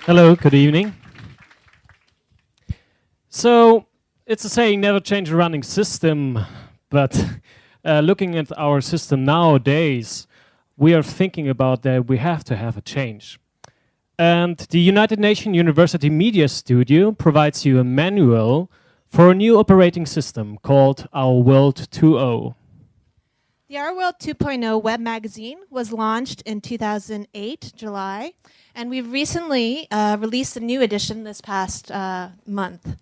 Hello, good evening. So, it's a saying, never change a running system, but looking at our system nowadays, we are thinking about that we have to have a change. And the United Nations University Media Studio provides you a manual for a new operating system called Our World 2.0. The Our World 2.0 web magazine was launched in 2008, July, and we've recently released a new edition this past month.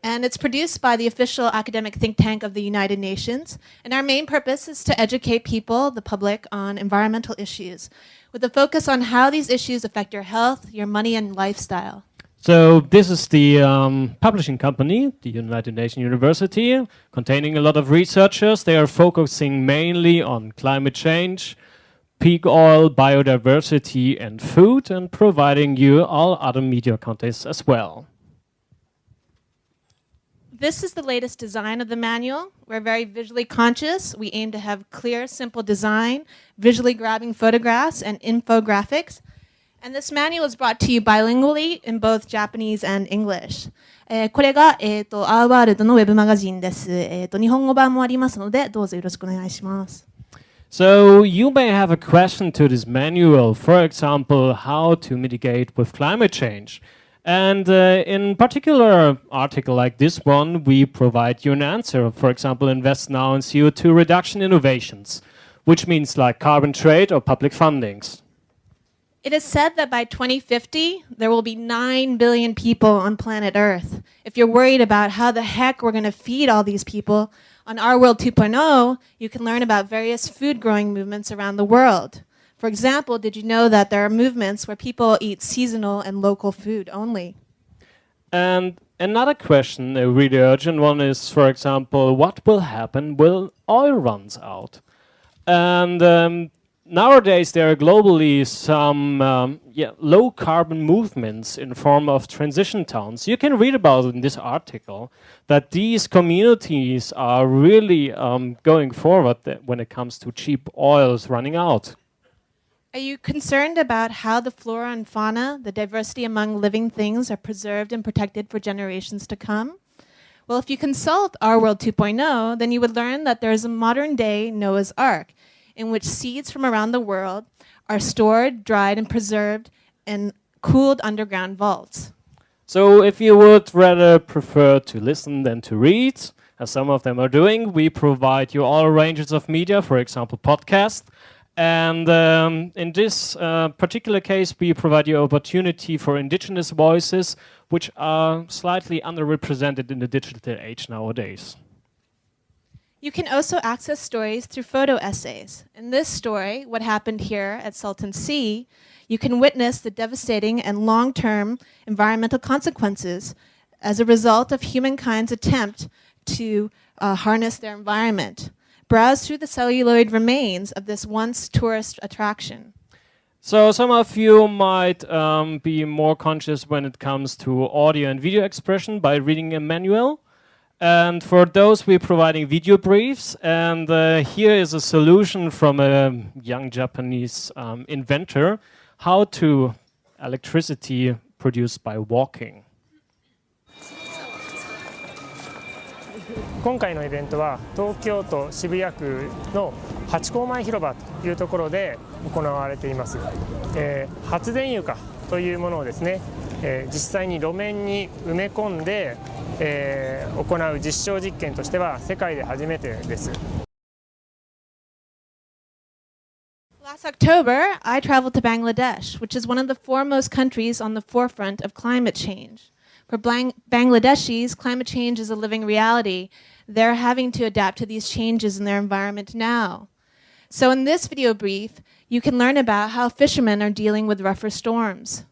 And it's produced by the official academic think tank of the United Nations. And our main purpose is to educate people, the public, on environmental issues, with a focus on how these issues affect your health, your money, and lifestyle. So this is the publishing company, the United Nations University, containing a lot of researchers. They are focusing mainly on climate change, peak oil, biodiversity, and food, and providing you all other media contents as well. This is the latest design of the manual. We're very visually conscious. We aim to have clear, simple design, visually grabbing photographs, and infographics. And this manual is brought to you bilingually in both Japanese and English. これがOur World のウェブマガジンです。日本語版もありますので、どうぞよろしくお願いします。So you may have a question to this manual, for example, how to mitigate with climate change. And in particular article like this one, we provide you an answer. For example, invest now in CO2 reduction innovations, which means like carbon trade or public fundings. It is said that by 2050, there will be 9 billion people on planet Earth. If you're worried about how the heck we're going to feed all these people, on Our World 2.0, you can learn about various food growing movements around the world. For example, did you know that there are movements where people eat seasonal and local food only? And another question, a really urgent one, is, for example, what will happen when oil runs out? And nowadays there are globally some low carbon movements in form of transition towns. You can read about in this article that these communities are really going forward when it comes to cheap oils running out. Are you concerned about how the flora and fauna, the diversity among living things, are preserved and protected for generations to come? Well, if you consult Our World 2.0, then you would learn that there is a modern-day Noah's Ark, in which seeds from around the world are stored, dried, and preserved in cooled underground vaults. So if you would rather prefer to listen than to read, as some of them are doing, we provide you all ranges of media, for example, podcasts. And in this particular case, we provide you opportunity for indigenous voices, which are slightly underrepresented in the digital age nowadays. You can also access stories through photo essays. In this story, What Happened Here at Salton Sea, you can witness the devastating and long-term environmental consequences as a result of humankind's attempt to harness their environment. Browse through the celluloid remains of this once tourist attraction. So some of you might be more conscious when it comes to audio and video expression by reading a manual. And for those, we're providing video briefs. And here is a solution from a young Japanese inventor, how to electricity produced by walking. 今回のイベントは東京都渋谷区のハチ公前広場というところで行われています。発電床というものをですね、実際に路面に埋め込んで、行う実証実験としては世界で初めてです。Last October, I traveled to Bangladesh, which is one of the foremost countries on the forefront of climate change. For Bangladeshis, climate change is a living reality. They're having to adapt to these changes in their environment now. So in this video brief, you can learn about how fishermen are dealing with rougher storms.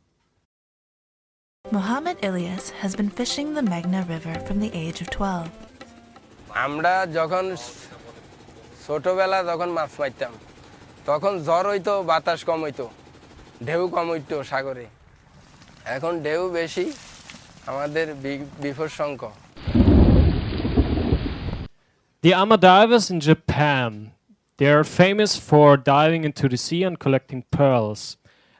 Mohammed Ilyas has been fishing the Meghna River from the age of 12. আমরা যখন ছোটবেলা যখন মাছ মারতাম তখন ঝড় হইতো বাতাস কম হইতো ঢেউ কম হইতো সাগরে এখন ঢেউ বেশি আমাদের বিপদশঙ্কা The Ama divers in Japan, they are famous for diving into the sea and collecting pearls.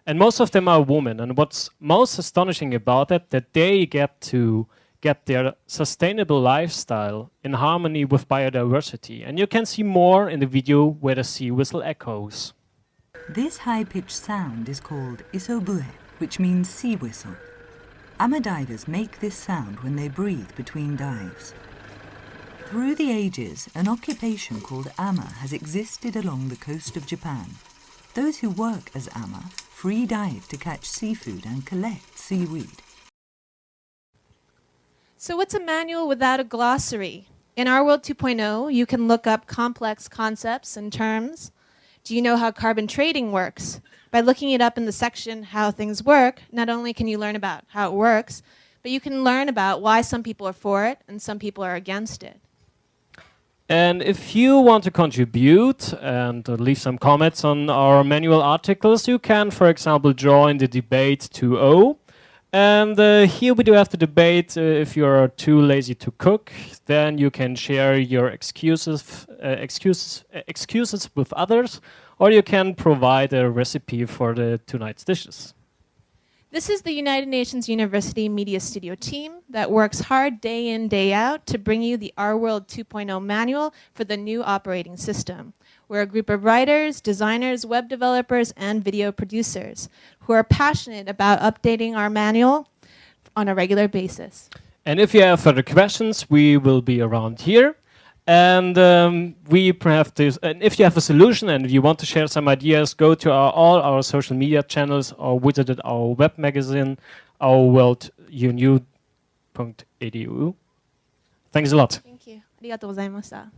And most of them are women. And what's most astonishing about it, that they get to get their sustainable lifestyle in harmony with biodiversity. And you can see more in the video where the sea whistle echoes. This high-pitched sound is called isobue, which means sea whistle. Ama divers make this sound when they breathe between dives. Through the ages, an occupation called ama has existed along the coast of Japan. Those who work as ama free dive to catch seafood and collect seaweed. So what's a manual without a glossary? In Our World 2.0, you can look up complex concepts and terms. Do you know how carbon trading works? By looking it up in the section How Things Work, not only can you learn about how it works, but you can learn about why some people are for it and some people are against it. And if you want to contribute and leave some comments on our manual articles, you can, for example, join the debate 2.0. And here we do have the debate, if you're too lazy to cook, then you can share your excuses with others, or you can provide a recipe for the tonight's dishes. This is the United Nations University Media Studio team that works hard day in, day out to bring you the Our World 2.0 manual for the new operating system. We're a group of writers, designers, web developers, and video producers who are passionate about updating our manual on a regular basis. And if you have further questions, we will be around here. And and if you have a solution and you want to share some ideas, go to all our social media channels or visit our web magazine, ourworldunew.edu. Thanks a lot. Thank you. ありがとうございました。